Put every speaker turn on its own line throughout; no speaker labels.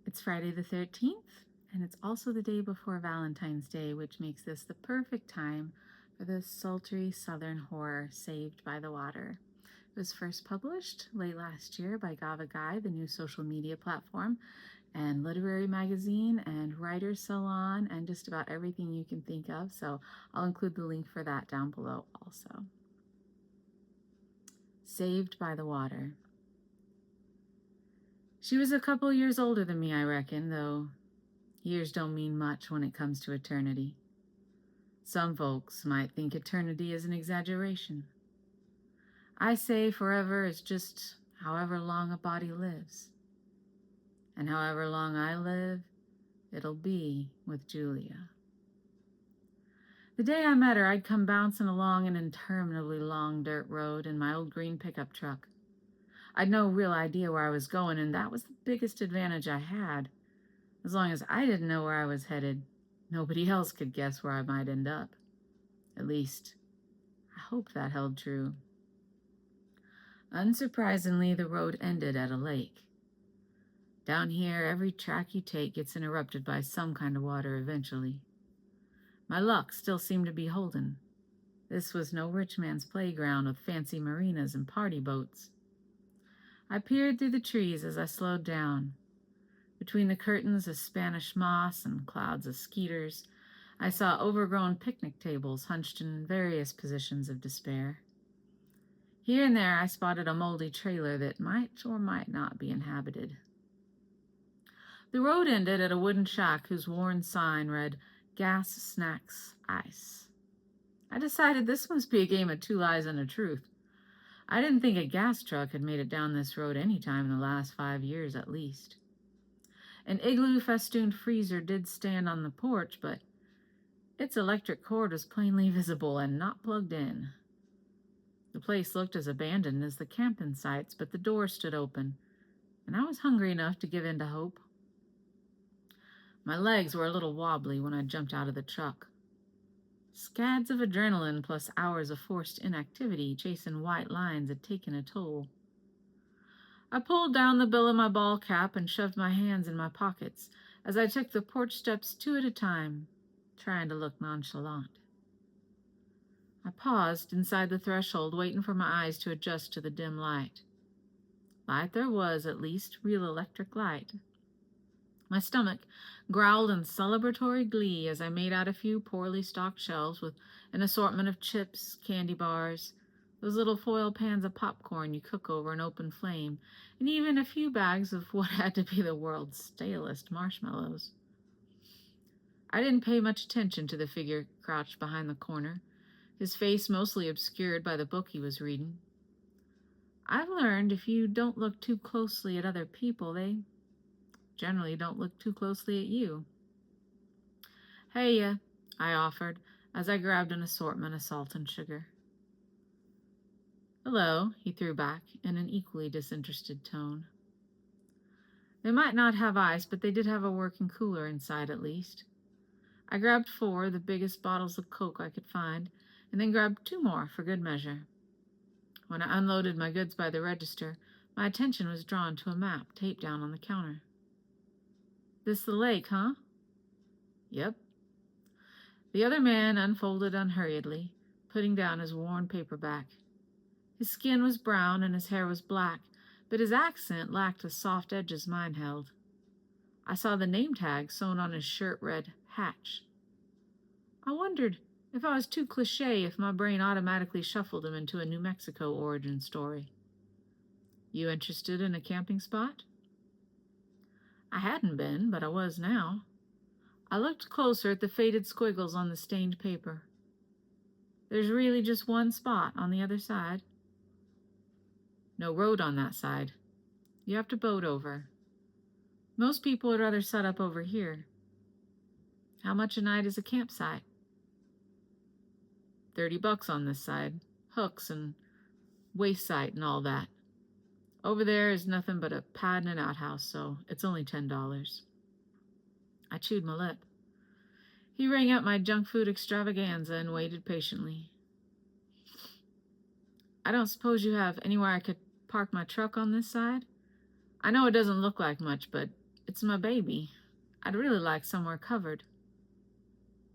It's Friday the 13th, and it's also the day before Valentine's Day, which makes this the perfect time for the sultry southern horror Saved by the Water. It was first published late last year by Gava Guy, the new social media platform, and literary magazine, and writer's salon, and just about everything you can think of, so I'll include the link for that down below also. Saved by the Water. She was a couple years older than me, I reckon, though years don't mean much when it comes to eternity. Some folks might think eternity is an exaggeration. I say forever is just however long a body lives. And however long I live, it'll be with Julia. The day I met her, I'd come bouncing along an interminably long dirt road in my old green pickup truck. I'd no real idea where I was going, and that was the biggest advantage I had. As long as I didn't know where I was headed, nobody else could guess where I might end up. At least, I hoped that held true. Unsurprisingly, the road ended at a lake. Down here, every track you take gets interrupted by some kind of water eventually. My luck still seemed to be holding. This was no rich man's playground with fancy marinas and party boats. I peered through the trees as I slowed down. Between the curtains of Spanish moss and clouds of skeeters, I saw overgrown picnic tables hunched in various positions of despair. Here and there I spotted a moldy trailer that might or might not be inhabited. The road ended at a wooden shack whose worn sign read, "Gas, Snacks, Ice." I decided this must be a game of two lies and a truth. I didn't think a gas truck had made it down this road any time in the last 5 years at least. An igloo-festooned freezer did stand on the porch, but its electric cord was plainly visible and not plugged in. The place looked as abandoned as the camping sites, but the door stood open, and I was hungry enough to give in to hope. My legs were a little wobbly when I jumped out of the truck. Scads of adrenaline plus hours of forced inactivity chasing white lines had taken a toll. I pulled down the bill of my ball cap and shoved my hands in my pockets as I took the porch steps 2 at a time, trying to look nonchalant. I paused inside the threshold, waiting for my eyes to adjust to the dim light. Light there was, at least, real electric light. My stomach growled in celebratory glee as I made out a few poorly stocked shelves with an assortment of chips, candy bars, those little foil pans of popcorn you cook over an open flame, and even a few bags of what had to be the world's stalest marshmallows. I didn't pay much attention to the figure crouched behind the corner, his face mostly obscured by the book he was reading. I've learned if you don't look too closely at other people, they generally don't look too closely at you. "Hey, I offered, as I grabbed an assortment of salt and sugar. "Hello," he threw back in an equally disinterested tone. They might not have ice, but they did have a working cooler inside at least. I grabbed 4, the biggest bottles of Coke I could find, and then grabbed 2 more for good measure. When I unloaded my goods by the register, my attention was drawn to a map taped down on the counter. "This the lake, huh?" "Yep." The other man unfolded unhurriedly, putting down his worn paperback. His skin was brown and his hair was black, but his accent lacked the soft edges mine held. I saw the name tag sewn on his shirt read Hatch. I wondered if I was too cliché if my brain automatically shuffled him into a New Mexico origin story. "You interested in a camping spot?" I hadn't been, but I was now. I looked closer at the faded squiggles on the stained paper. "There's really just one spot on the other side." "No road on that side. You have to boat over. Most people would rather set up over here." "How much a night is a campsite?" $30 on this side. Hooks and waste site and all that. Over there is nothing but a pad and an outhouse, so it's only $10. I chewed my lip. He rang up my junk food extravaganza and waited patiently. "I don't suppose you have anywhere I could park my truck on this side? I know it doesn't look like much, but It's my baby. I'd really like somewhere covered.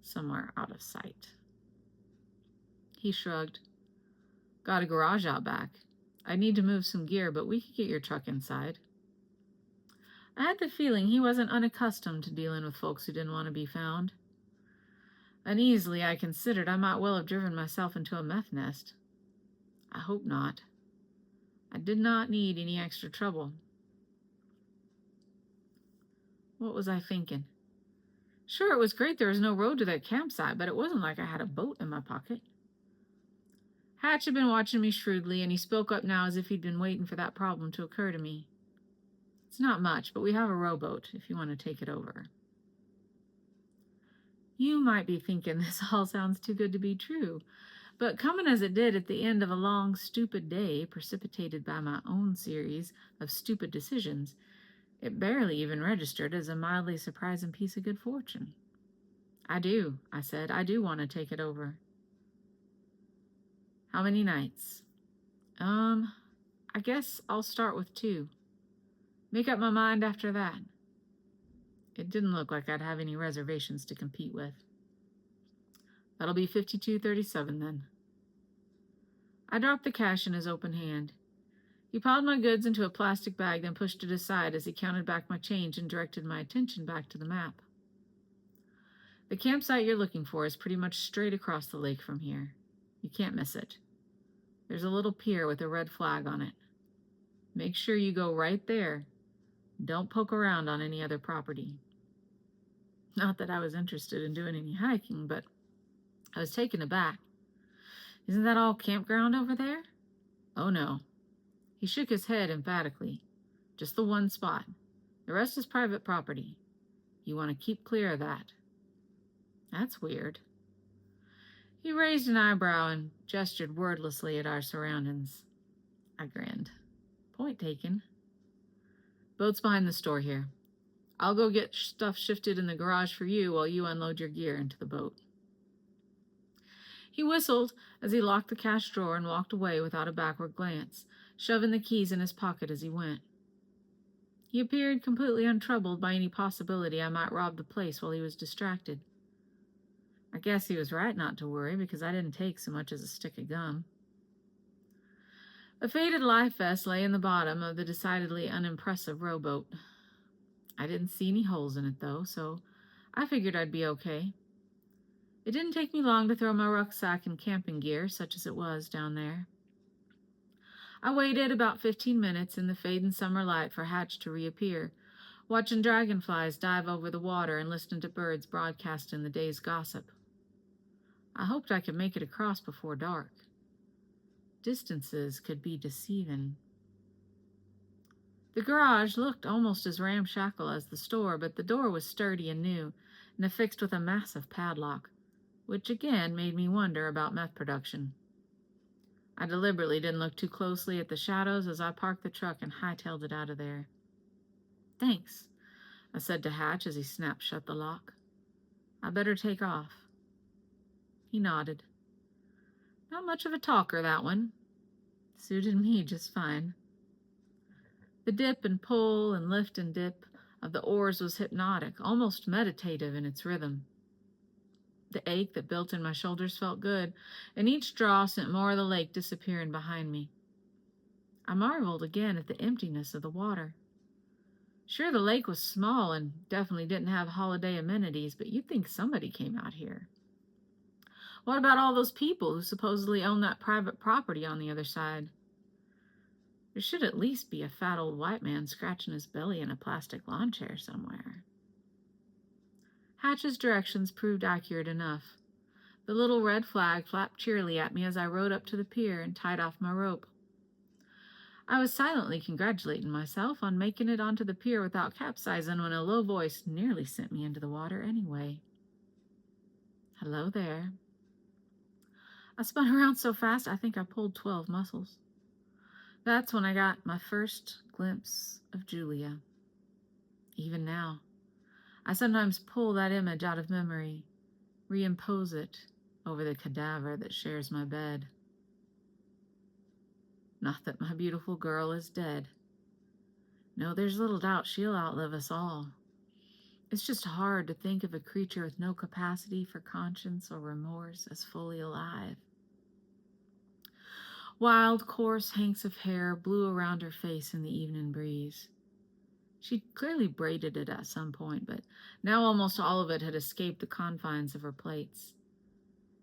Somewhere out of sight. He shrugged. Got a garage out back. I need to move some gear, but we could get your truck inside. I had the feeling he wasn't unaccustomed to dealing with folks who didn't want to be found. Uneasily, I considered I might well have driven myself into a meth nest. I hope not. I did not need any extra trouble. What was I thinking? Sure, it was great there was no road to that campsite, but it wasn't like I had a boat in my pocket. Hatch had been watching me shrewdly, and he spoke up now as if he'd been waiting for that problem to occur to me. It's not much, but we have a rowboat if you want to take it over. You might be thinking this all sounds too good to be true, but coming as it did at the end of a long, stupid day precipitated by my own series of stupid decisions, it barely even registered as a mildly surprising piece of good fortune. I do, I said. I do want to take it over. How many nights? I guess I'll start with 2. Make up my mind after that. It didn't look like I'd have any reservations to compete with. That'll be $52.37 then. I dropped the cash in his open hand. He piled my goods into a plastic bag, then pushed it aside as he counted back my change and directed my attention back to the map. The campsite you're looking for is pretty much straight across the lake from here. You can't miss it. There's a little pier with a red flag on it. Make sure you go right there. Don't poke around on any other property. Not that I was interested in doing any hiking, but I was taken aback. Isn't that all campground over there? Oh no. He shook his head emphatically. Just the one spot. The rest is private property. You want to keep clear of that. That's weird. He raised an eyebrow and gestured wordlessly at our surroundings. I grinned. Point taken. Boat's behind the store here. I'll go get stuff shifted in the garage for you while you unload your gear into the boat. He whistled as he locked the cash drawer and walked away without a backward glance, shoving the keys in his pocket as he went. He appeared completely untroubled by any possibility I might rob the place while he was distracted. I guess he was right not to worry, because I didn't take so much as a stick of gum. A faded life vest lay in the bottom of the decidedly unimpressive rowboat. I didn't see any holes in it, though, so I figured I'd be okay. It didn't take me long to throw my rucksack and camping gear, such as it was, down there. I waited about 15 minutes in the fading summer light for Hatch to reappear, watching dragonflies dive over the water and listening to birds broadcasting the day's gossip. I hoped I could make it across before dark. Distances could be deceiving. The garage looked almost as ramshackle as the store, but the door was sturdy and new, and affixed with a massive padlock, which again made me wonder about meth production. I deliberately didn't look too closely at the shadows as I parked the truck and hightailed it out of there. Thanks, I said to Hatch as he snapped shut the lock. I better take off. He nodded. Not much of a talker, that one. Suited me just fine. The dip and pull and lift and dip of the oars was hypnotic, almost meditative in its rhythm. The ache that built in my shoulders felt good, and each draw sent more of the lake disappearing behind me. I marveled again at the emptiness of the water. Sure, the lake was small and definitely didn't have holiday amenities, but you'd think somebody came out here. What about all those people who supposedly own that private property on the other side? There should at least be a fat old white man scratching his belly in a plastic lawn chair somewhere. Hatch's directions proved accurate enough. The little red flag flapped cheerily at me as I rowed up to the pier and tied off my rope. I was silently congratulating myself on making it onto the pier without capsizing when a low voice nearly sent me into the water anyway. Hello there. I spun around so fast I think I pulled 12 muscles. That's when I got my first glimpse of Julia. Even now, I sometimes pull that image out of memory, reimpose it over the cadaver that shares my bed. Not that my beautiful girl is dead. No, there's little doubt she'll outlive us all. It's just hard to think of a creature with no capacity for conscience or remorse as fully alive. Wild, coarse hanks of hair blew around her face in the evening breeze. She'd clearly braided it at some point, but now almost all of it had escaped the confines of her plaits.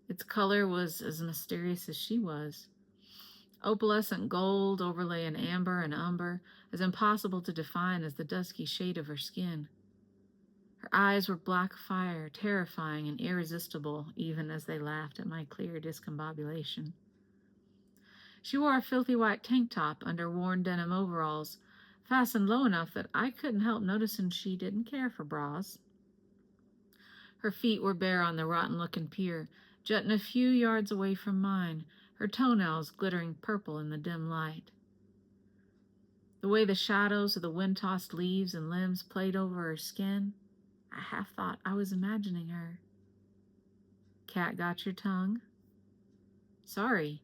Its color was as mysterious as she was. Opalescent gold overlay in amber and umber, as impossible to define as the dusky shade of her skin. Her eyes were black fire, terrifying and irresistible, even as they laughed at my clear discombobulation. She wore a filthy white tank top under worn denim overalls, fastened low enough that I couldn't help noticing she didn't care for bras. Her feet were bare on the rotten-looking pier, jutting a few yards away from mine, her toenails glittering purple in the dim light. The way the shadows of the wind-tossed leaves and limbs played over her skin, I half thought I was imagining her. Cat got your tongue? Sorry.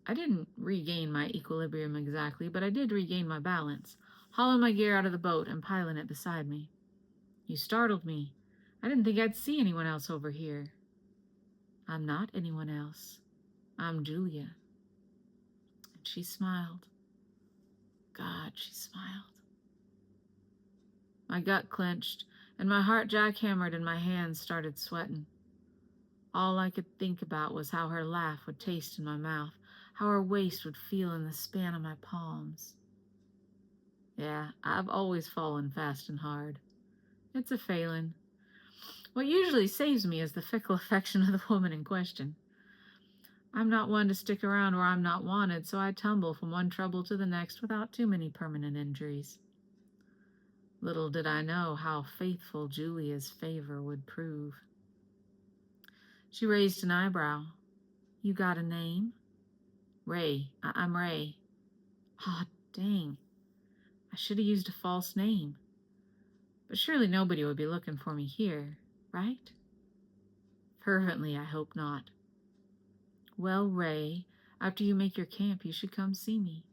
I didn't regain my equilibrium exactly, but I did regain my balance, hauling my gear out of the boat and piling it beside me. You startled me. I didn't think I'd see anyone else over here. I'm not anyone else. I'm Julia. And she smiled. God, she smiled. My gut clenched, and my heart jackhammered and my hands started sweating. All I could think about was how her laugh would taste in my mouth, how her waist would feel in the span of my palms. Yeah, I've always fallen fast and hard. It's a failing. What usually saves me is the fickle affection of the woman in question. I'm not one to stick around where I'm not wanted, so I tumble from one trouble to the next without too many permanent injuries. Little did I know how faithful Julia's favor would prove. She raised an eyebrow. You got a name? Ray. I'm Ray. Aw, dang. I should have used a false name. But surely nobody would be looking for me here, right? Fervently, I hope not. Well, Ray, after you make your camp, you should come see me.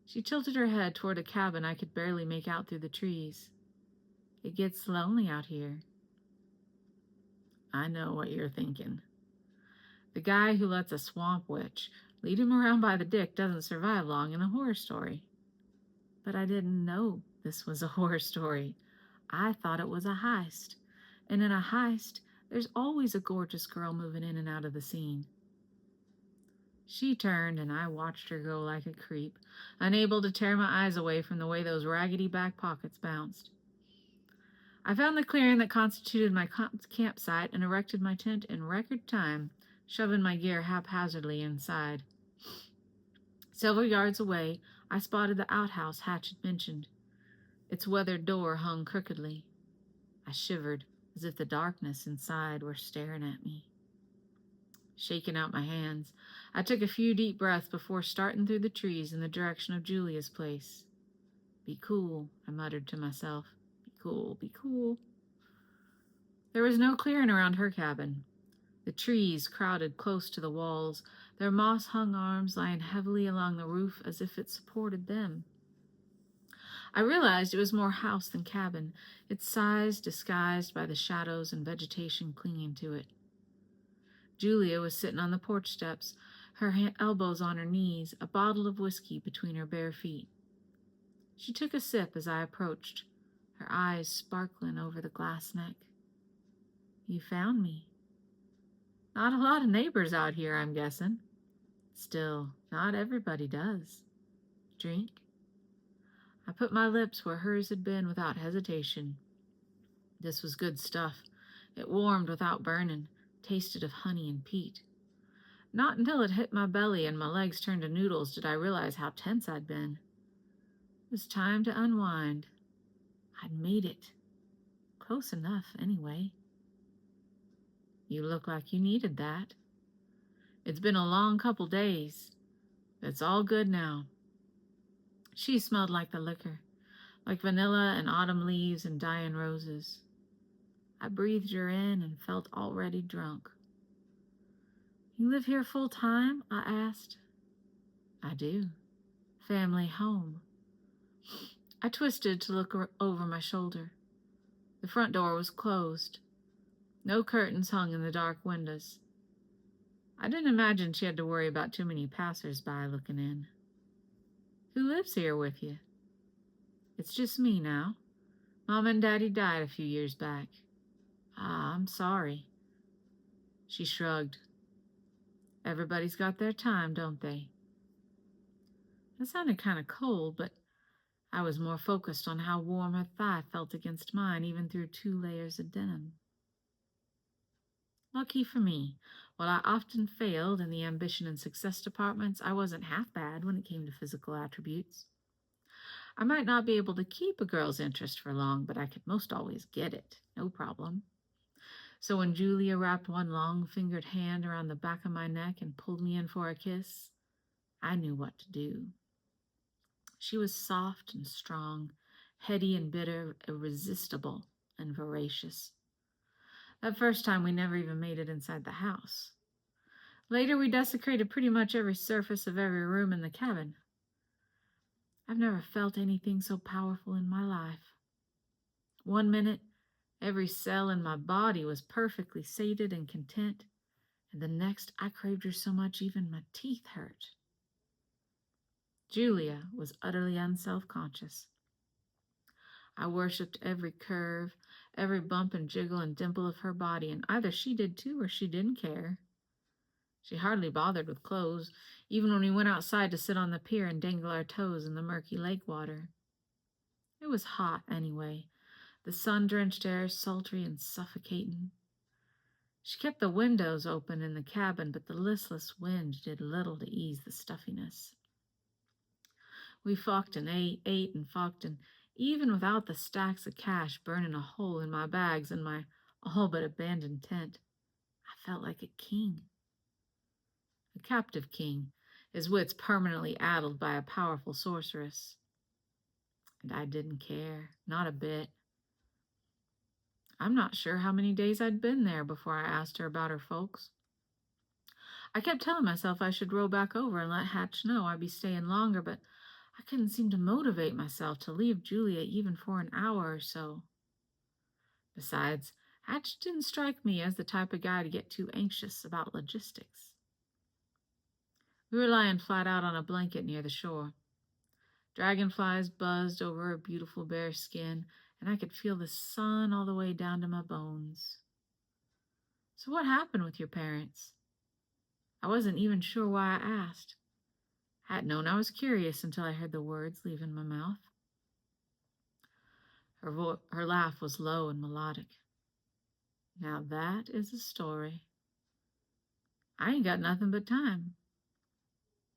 She tilted her head toward a cabin I could barely make out through the trees. It gets lonely out here. I know what you're thinking. The guy who lets a swamp witch lead him around by the dick doesn't survive long in a horror story. But I didn't know this was a horror story. I thought it was a heist. And in a heist, there's always a gorgeous girl moving in and out of the scene. She turned, and I watched her go like a creep, unable to tear my eyes away from the way those raggedy back pockets bounced. I found the clearing that constituted my campsite and erected my tent in record time, shoving my gear haphazardly inside. Several yards away, I spotted the outhouse Hatch had mentioned. Its weathered door hung crookedly. I shivered, as if the darkness inside were staring at me. Shaking out my hands, I took a few deep breaths before starting through the trees in the direction of Julia's place. Be cool, I muttered to myself. Be cool, be cool. There was no clearing around her cabin. The trees crowded close to the walls, their moss-hung arms lying heavily along the roof as if it supported them. I realized it was more house than cabin, its size disguised by the shadows and vegetation clinging to it. Julia was sitting on the porch steps, her elbows on her knees, a bottle of whiskey between her bare feet. She took a sip as I approached, her eyes sparkling over the glass neck. You found me. Not a lot of neighbors out here, I'm guessing. Still, not everybody does. Drink? I put my lips where hers had been without hesitation. This was good stuff. It warmed without burning, tasted of honey and peat. Not until it hit my belly and my legs turned to noodles did I realize how tense I'd been. It was time to unwind. I'd made it. Close enough, anyway. You look like you needed that. It's been a long couple days. It's all good now. She smelled like the liquor, like vanilla and autumn leaves and dying roses. I breathed her in and felt already drunk. You live here full time? I asked. I do. Family home. I twisted to look over my shoulder. The front door was closed. No curtains hung in the dark windows. I didn't imagine she had to worry about too many passers-by looking in. Who lives here with you? It's just me now. Mom and Daddy died a few years back. Ah, I'm sorry. She shrugged. Everybody's got their time, don't they? That sounded kind of cold, but I was more focused on how warm her thigh felt against mine, even through 2 layers of denim. Lucky for me, while I often failed in the ambition and success departments, I wasn't half bad when it came to physical attributes. I might not be able to keep a girl's interest for long, but I could most always get it, no problem. So when Julia wrapped one long-fingered hand around the back of my neck and pulled me in for a kiss, I knew what to do. She was soft and strong, heady and bitter, irresistible and voracious. That first time we never even made it inside the house. Later we desecrated pretty much every surface of every room in the cabin. I've never felt anything so powerful in my life. One minute, every cell in my body was perfectly sated and content, and the next I craved her so much even my teeth hurt. Julia was utterly unself-conscious. I worshipped every curve, every bump and jiggle and dimple of her body, and either she did too or she didn't care. She hardly bothered with clothes, even when we went outside to sit on the pier and dangle our toes in the murky lake water. It was hot anyway, the sun-drenched air sultry and suffocating. She kept the windows open in the cabin, but the listless wind did little to ease the stuffiness. We fucked and ate and fucked, and even without the stacks of cash burning a hole in my bags and my all but abandoned tent, I felt like a king. A captive king, his wits permanently addled by a powerful sorceress. And I didn't care, not a bit. I'm not sure how many days I'd been there before I asked her about her folks. I kept telling myself I should row back over and let Hatch know I'd be staying longer, but I couldn't seem to motivate myself to leave Julia even for an hour or so. Besides, Hatch didn't strike me as the type of guy to get too anxious about logistics. We were lying flat out on a blanket near the shore. Dragonflies buzzed over her beautiful bare skin, and I could feel the sun all the way down to my bones. So what happened with your parents? I wasn't even sure why I asked. I hadn't known I was curious until I heard the words leaving my mouth. Her laugh was low and melodic. Now that is a story. I ain't got nothing but time.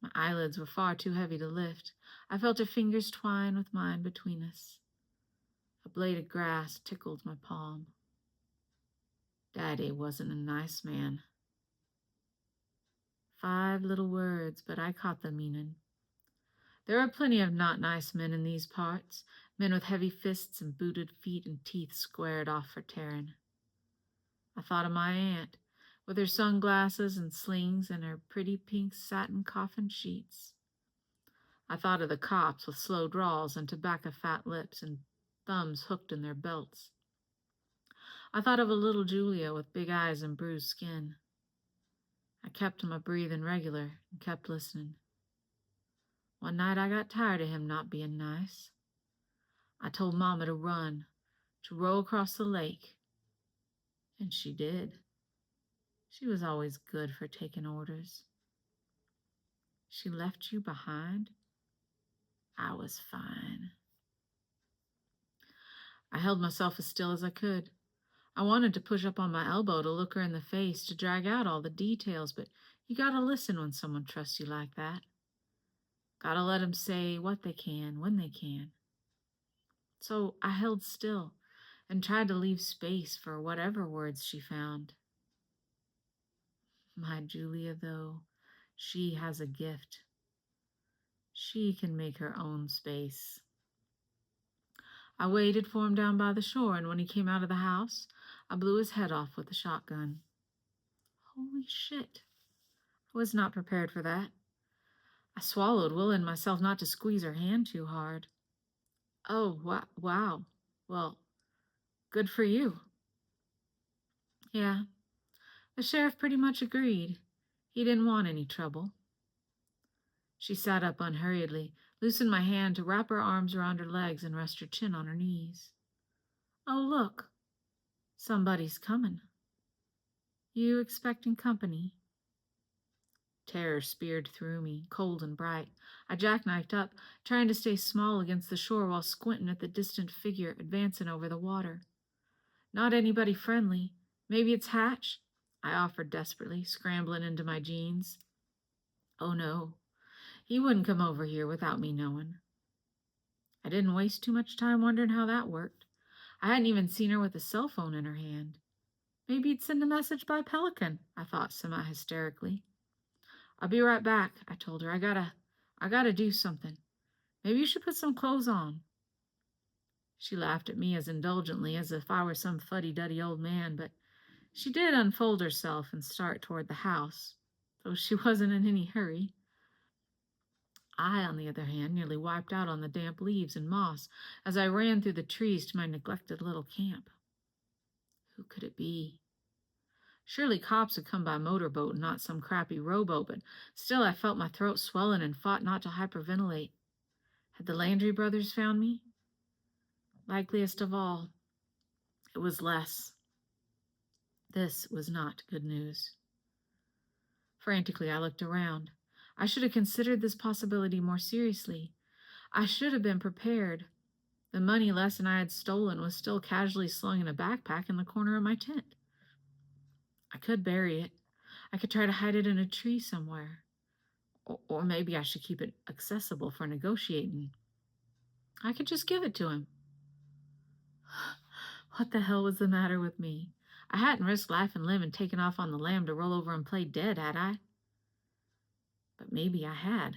My eyelids were far too heavy to lift. I felt her fingers twine with mine between us. A blade of grass tickled my palm. Daddy wasn't a nice man. 5 little words, but I caught the meaning. There are plenty of not nice men in these parts, men with heavy fists and booted feet and teeth squared off for tearing. I thought of my aunt, with her sunglasses and slings and her pretty pink satin coffin sheets. I thought of the cops with slow draws and tobacco-fat lips and thumbs hooked in their belts. I thought of a little Julia with big eyes and bruised skin. I kept my breathing regular and kept listening. One night I got tired of him not being nice. I told Mama to run, to row across the lake. And she did. She was always good for taking orders. She left you behind? I was fine. I held myself as still as I could. I wanted to push up on my elbow to look her in the face, to drag out all the details, but you gotta listen when someone trusts you like that. Gotta let them say what they can, when they can. So I held still and tried to leave space for whatever words she found. My Julia, though, she has a gift. She can make her own space. I waited for him down by the shore, and when he came out of the house, I blew his head off with the shotgun. Holy shit. I was not prepared for that. I swallowed, willing myself not to squeeze her hand too hard. Oh, wow. Well, good for you. Yeah, the sheriff pretty much agreed. He didn't want any trouble. She sat up unhurriedly, loosened my hand to wrap her arms around her legs and rest her chin on her knees. Oh, look, somebody's coming. You expecting company? Terror speared through me, cold and bright. I jackknifed up, trying to stay small against the shore while squinting at the distant figure advancing over the water. Not anybody friendly. Maybe it's Hatch? I offered desperately, scrambling into my jeans. Oh no, he wouldn't come over here without me knowing. I didn't waste too much time wondering how that worked. I hadn't even seen her with a cell phone in her hand. Maybe he'd send a message by Pelican, I thought semi-hysterically. I'll be right back, I told her. I gotta do something. Maybe you should put some clothes on. She laughed at me as indulgently as if I were some fuddy-duddy old man, but she did unfold herself and start toward the house, though she wasn't in any hurry. I, on the other hand, nearly wiped out on the damp leaves and moss as I ran through the trees to my neglected little camp. Who could it be? Surely cops had come by motorboat and not some crappy rowboat, but still I felt my throat swelling and fought not to hyperventilate. Had the Landry brothers found me? Likeliest of all, it was Les. This was not good news. Frantically, I looked around. I should have considered this possibility more seriously. I should have been prepared. The money Les and I had stolen was still casually slung in a backpack in the corner of my tent. I could bury it. I could try to hide it in a tree somewhere. Or maybe I should keep it accessible for negotiating. I could just give it to him. What the hell was the matter with me? I hadn't risked life and limb and taken off on the lam to roll over and play dead, had I? But maybe I had.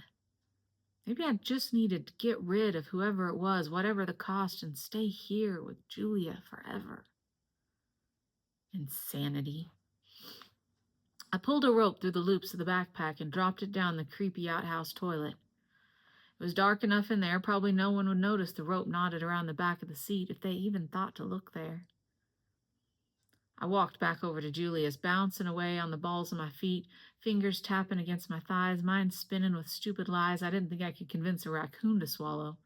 Maybe I just needed to get rid of whoever it was, whatever the cost, and stay here with Julia forever. Insanity. I pulled a rope through the loops of the backpack and dropped it down the creepy outhouse toilet. It was dark enough in there, probably no one would notice the rope knotted around the back of the seat if they even thought to look there. I walked back over to Julia's, bouncing away on the balls of my feet, fingers tapping against my thighs, mind spinning with stupid lies I didn't think I could convince a raccoon to swallow.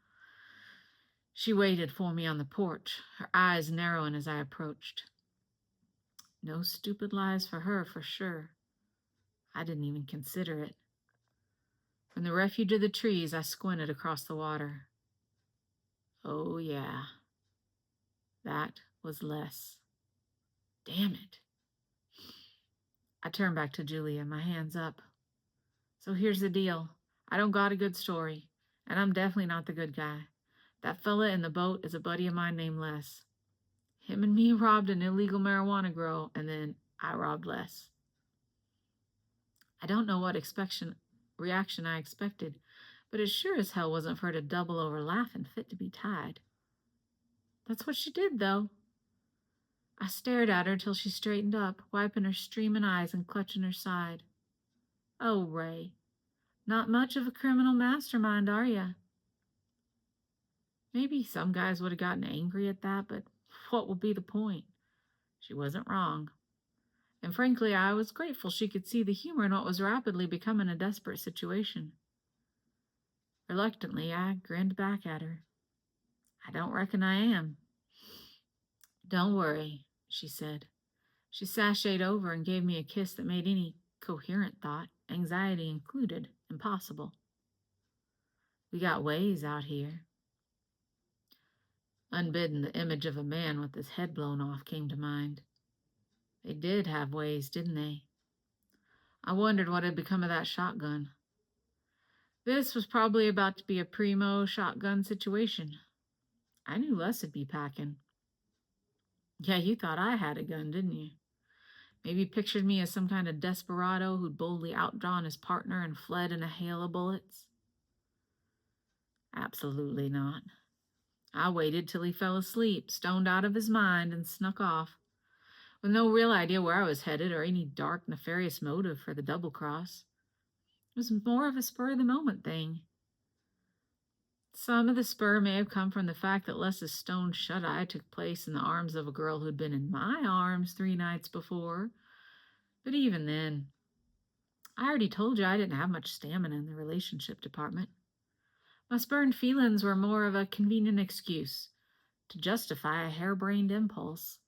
She waited for me on the porch, her eyes narrowing as I approached. No stupid lies for her, for sure. I didn't even consider it. From the refuge of the trees, I squinted across the water. Oh, yeah. That was Les. Damn it. I turned back to Julia, my hands up. So here's the deal. I don't got a good story, and I'm definitely not the good guy. That fella in the boat is a buddy of mine named Les. Him and me robbed an illegal marijuana grow, and then I robbed Les. I don't know what reaction I expected, but it sure as hell wasn't for her to double over laughing fit to be tied. That's what she did, though. I stared at her till she straightened up, wiping her streaming eyes and clutching her side. Oh, Ray, not much of a criminal mastermind, are ya? Maybe some guys would have gotten angry at that, but what would be the point? She wasn't wrong. And frankly, I was grateful she could see the humor in what was rapidly becoming a desperate situation. Reluctantly, I grinned back at her. I don't reckon I am. Don't worry, she said. She sashayed over and gave me a kiss that made any coherent thought, anxiety included, impossible. We got ways out here. Unbidden, the image of a man with his head blown off came to mind. They did have ways, didn't they? I wondered what had become of that shotgun. This was probably about to be a primo shotgun situation. I knew Les would be packing. Yeah, you thought I had a gun, didn't you? Maybe pictured me as some kind of desperado who'd boldly outdrawn his partner and fled in a hail of bullets? Absolutely not. I waited till he fell asleep, stoned out of his mind, and snuck off, with no real idea where I was headed or any dark, nefarious motive for the double cross. It was more of a spur-of-the-moment thing. Some of the spur may have come from the fact that Les's stone shut-eye took place in the arms of a girl who'd been in my arms 3 nights before. But even then, I already told you I didn't have much stamina in the relationship department. My spurned feelings were more of a convenient excuse to justify a harebrained impulse.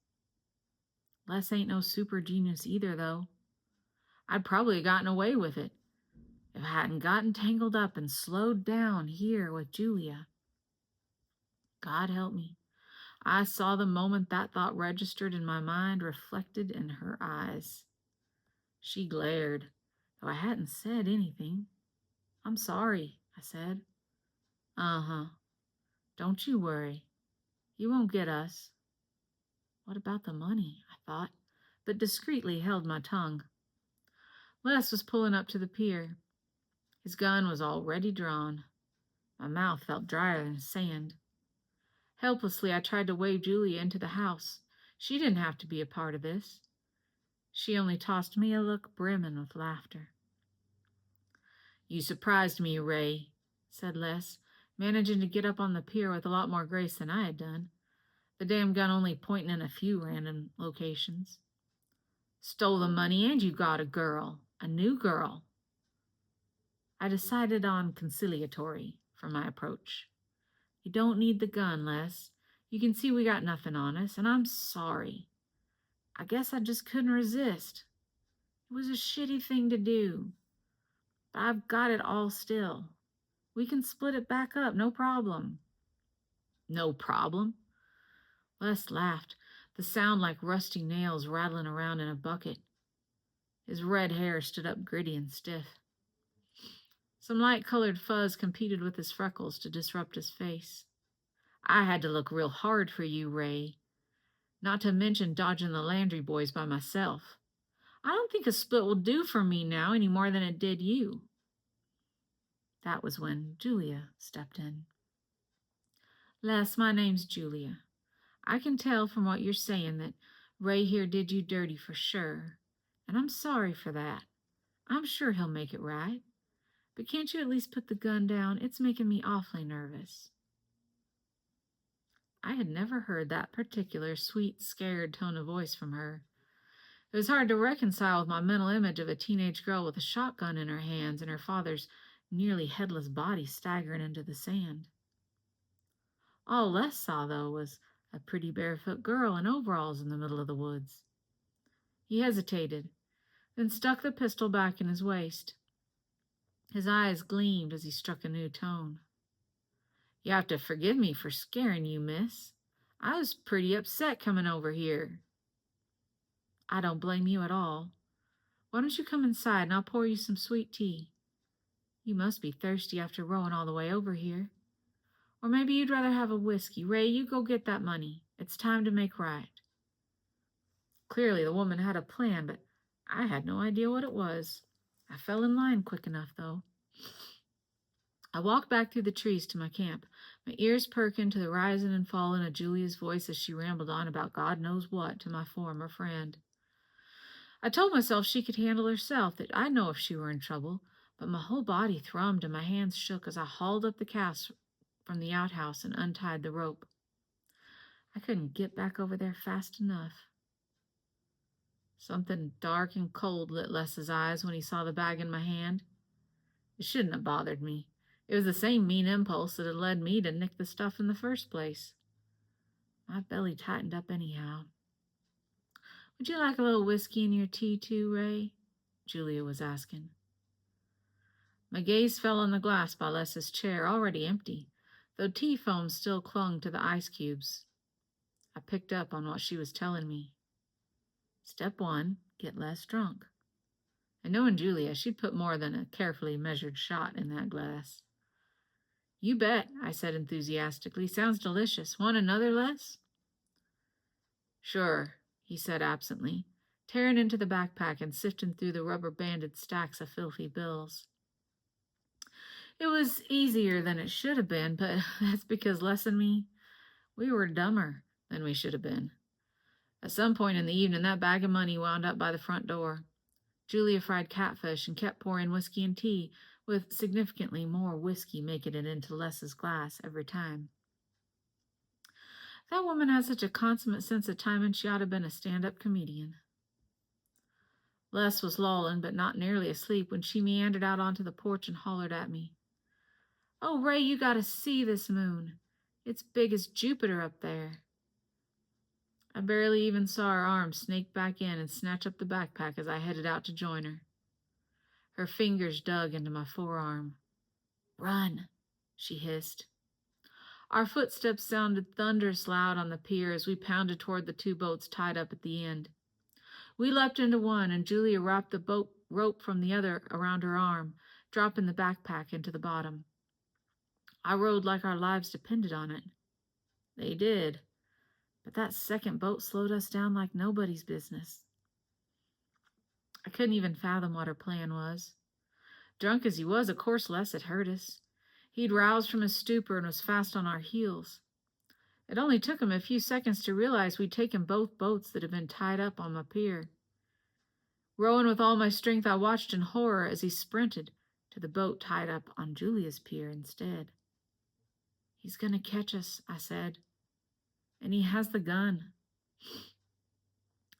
Les ain't no super genius either, though. I'd probably gotten away with it if I hadn't gotten tangled up and slowed down here with Julia. God help me. I saw the moment that thought registered in my mind reflected in her eyes. She glared, though I hadn't said anything. I'm sorry, I said. Uh-huh. Don't you worry. You won't get us. What about the money? I thought, but discreetly held my tongue. Les was pulling up to the pier. His gun was already drawn. My mouth felt drier than sand. Helplessly, I tried to wave Julia into the house. She didn't have to be a part of this. She only tossed me a look brimming with laughter. You surprised me, Ray, said Les, managing to get up on the pier with a lot more grace than I had done, the damn gun only pointing in a few random locations. Stole the money and you got a girl, a new girl. I decided on conciliatory for my approach. You don't need the gun, Les. You can see we got nothing on us, and I'm sorry. I guess I just couldn't resist. It was a shitty thing to do. But I've got it all still. We can split it back up, no problem. No problem? Les laughed, the sound like rusty nails rattling around in a bucket. His red hair stood up gritty and stiff. Some light-colored fuzz competed with his freckles to disrupt his face. I had to look real hard for you, Ray. Not to mention dodging the Landry boys by myself. I don't think a split will do for me now any more than it did you. That was when Julia stepped in. Les, my name's Julia. I can tell from what you're saying that Ray here did you dirty for sure, and I'm sorry for that. I'm sure he'll make it right. But can't you at least put the gun down? It's making me awfully nervous. I had never heard that particular sweet, scared tone of voice from her. It was hard to reconcile with my mental image of a teenage girl with a shotgun in her hands and her father's nearly headless body staggering into the sand. All Les saw, though, was a pretty barefoot girl in overalls in the middle of the woods. He hesitated, then stuck the pistol back in his waist. His eyes gleamed as he struck a new tone. You have to forgive me for scaring you, miss. I was pretty upset coming over here. I don't blame you at all. Why don't you come inside and I'll pour you some sweet tea? You must be thirsty after rowing all the way over here. Or maybe you'd rather have a whiskey. Ray, you go get that money. It's time to make right. Clearly the woman had a plan, but I had no idea what it was. I fell in line quick enough, though. I walked back through the trees to my camp, my ears perking to the rising and falling of Julia's voice as she rambled on about God knows what to my former friend. I told myself she could handle herself, that I'd know if she were in trouble, but my whole body thrummed and my hands shook as I hauled up the calves from the outhouse and untied the rope. I couldn't get back over there fast enough. Something dark and cold lit Les's eyes when he saw the bag in my hand. It shouldn't have bothered me. It was the same mean impulse that had led me to nick the stuff in the first place. My belly tightened up anyhow. Would you like a little whiskey in your tea too, Ray? Julia was asking. My gaze fell on the glass by Les's chair, already empty, though tea foam still clung to the ice cubes. I picked up on what she was telling me. Step 1, get less drunk. And knowing Julia, she'd put more than a carefully measured shot in that glass. You bet, I said enthusiastically. Sounds delicious. Want another, Les? Sure, he said absently, tearing into the backpack and sifting through the rubber-banded stacks of filthy bills. It was easier than it should have been, but that's because Les and me, we were dumber than we should have been. At some point in the evening, that bag of money wound up by the front door. Julia fried catfish and kept pouring whiskey and tea, with significantly more whiskey making it into Les's glass every time. That woman has such a consummate sense of timing, she ought to have been a stand-up comedian. Les was lolling, but not nearly asleep, when she meandered out onto the porch and hollered at me. "Oh, Ray, you gotta see this moon. It's big as Jupiter up there." I barely even saw her arm snake back in and snatch up the backpack as I headed out to join her. Her fingers dug into my forearm. "Run," she hissed. Our footsteps sounded thunderous loud on the pier as we pounded toward the two boats tied up at the end. We leapt into one, and Julia wrapped the boat rope from the other around her arm, dropping the backpack into the bottom. I rowed like our lives depended on it. They did, but that second boat slowed us down like nobody's business. I couldn't even fathom what her plan was. Drunk as he was, of course Les had heard us. He'd roused from his stupor and was fast on our heels. It only took him a few seconds to realize we'd taken both boats that had been tied up on the pier. Rowing with all my strength, I watched in horror as he sprinted to the boat tied up on Julia's pier instead. "He's going to catch us," I said. "And he has the gun."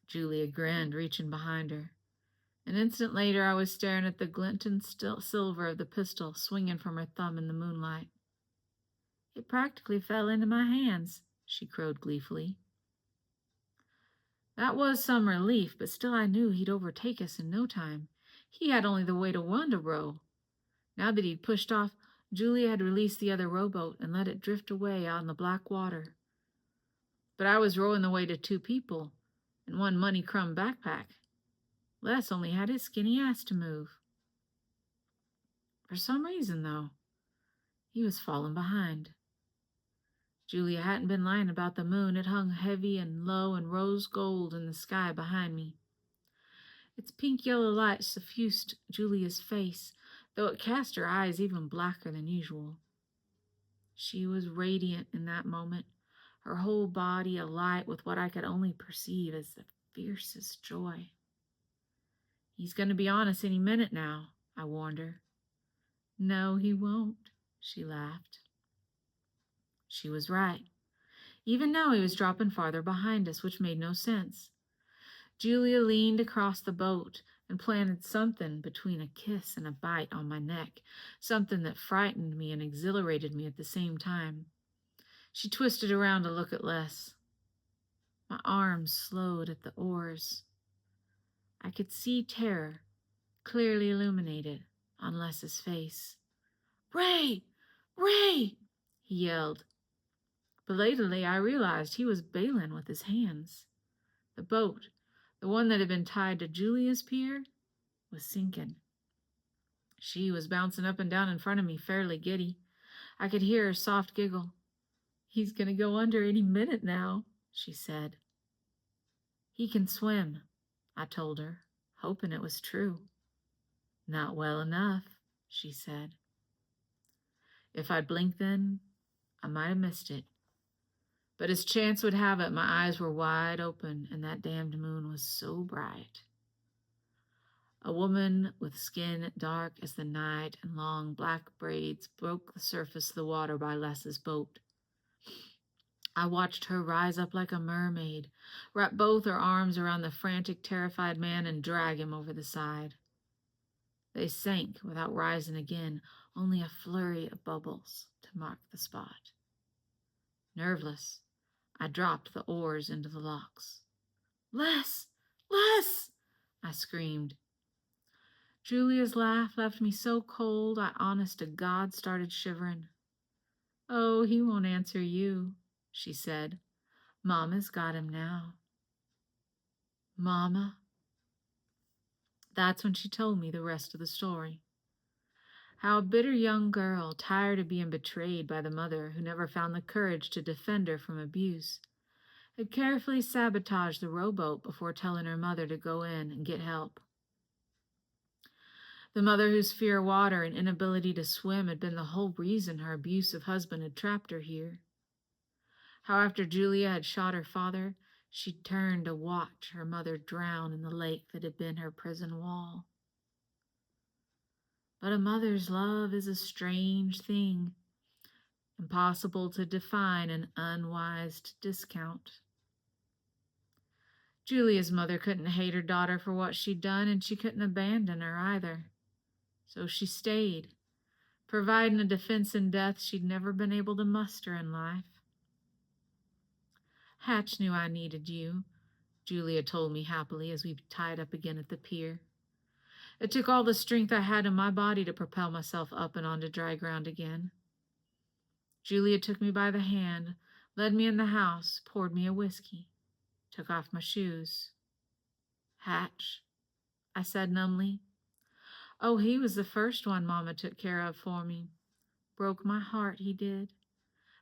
Julia grinned, reaching behind her. An instant later, I was staring at the glinting silver of the pistol swinging from her thumb in the moonlight. "It practically fell into my hands," she crowed gleefully. That was some relief, but still I knew he'd overtake us in no time. He had only the way to one to row. Now that he'd pushed off, Julia had released the other rowboat and let it drift away out in the black water. But I was rowing the way to two people and one money-crumb backpack. Les only had his skinny ass to move. For some reason, though, he was falling behind. Julia hadn't been lying about the moon. It hung heavy and low and rose gold in the sky behind me. Its pink-yellow light suffused Julia's face, though it cast her eyes even blacker than usual. She was radiant in that moment, her whole body alight with what I could only perceive as the fiercest joy. "He's going to be on us any minute now," I warned her. "No, he won't," she laughed. She was right. Even now he was dropping farther behind us, which made no sense. Julia leaned across the boat and planted something between a kiss and a bite on my neck, something that frightened me and exhilarated me at the same time. She twisted around to look at Les. My arms slowed at the oars. I could see terror, clearly illuminated, on Les's face. "Ray! Ray!" he yelled. Belatedly, I realized he was bailing with his hands. The boat, the one that had been tied to Julia's pier, was sinking. She was bouncing up and down in front of me, fairly giddy. I could hear her soft giggle. "He's going to go under any minute now," she said. "He can swim," I told her, hoping it was true. "Not well enough," she said. If I'd blinked then, I might have missed it. But as chance would have it, my eyes were wide open, and that damned moon was so bright. A woman with skin dark as the night and long black braids broke the surface of the water by Les's boat. I watched her rise up like a mermaid, wrap both her arms around the frantic, terrified man, and drag him over the side. They sank without rising again, only a flurry of bubbles to mark the spot. Nerveless, I dropped the oars into the locks. "Les! Les!" I screamed. Julia's laugh left me so cold I honest to God started shivering. "Oh, he won't answer you," she said. "Mama's got him now." Mama? That's when she told me the rest of the story. How a bitter young girl, tired of being betrayed by the mother who never found the courage to defend her from abuse, had carefully sabotaged the rowboat before telling her mother to go in and get help. The mother whose fear of water and inability to swim had been the whole reason her abusive husband had trapped her here. How after Julia had shot her father, she'd turned to watch her mother drown in the lake that had been her prison wall. But a mother's love is a strange thing, impossible to define and unwise to discount. Julia's mother couldn't hate her daughter for what she'd done, and she couldn't abandon her either. So she stayed, providing a defense in death she'd never been able to muster in life. Hatch knew I needed you, Julia told me happily as we tied up again at the pier. It took all the strength I had in my body to propel myself up and onto dry ground again. Julia took me by the hand, led me in the house, poured me a whiskey, took off my shoes. Hatch, I said numbly. Oh, he was the first one Mama took care of for me. Broke my heart, he did.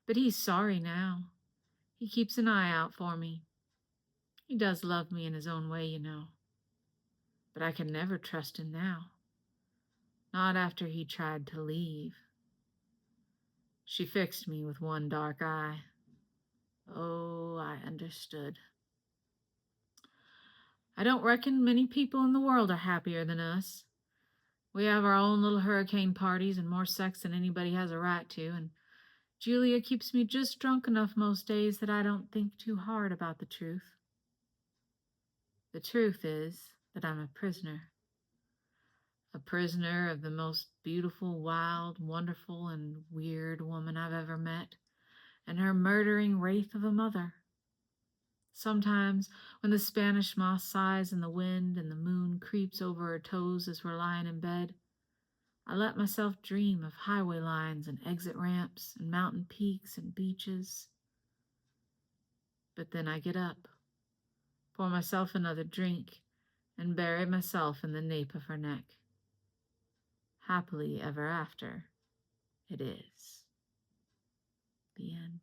But he's sorry now. He keeps an eye out for me. He does love me in his own way, you know. But I can never trust him now. Not after he tried to leave. She fixed me with one dark eye. Oh, I understood. I don't reckon many people in the world are happier than us. We have our own little hurricane parties and more sex than anybody has a right to, and Julia keeps me just drunk enough most days that I don't think too hard about the truth. The truth is that I'm a prisoner. A prisoner of the most beautiful, wild, wonderful, and weird woman I've ever met, and her murdering wraith of a mother. Sometimes, when the Spanish moss sighs in the wind and the moon creeps over her toes as we're lying in bed, I let myself dream of highway lines and exit ramps and mountain peaks and beaches. But then I get up, pour myself another drink, and bury myself in the nape of her neck. Happily ever after, it is. The end.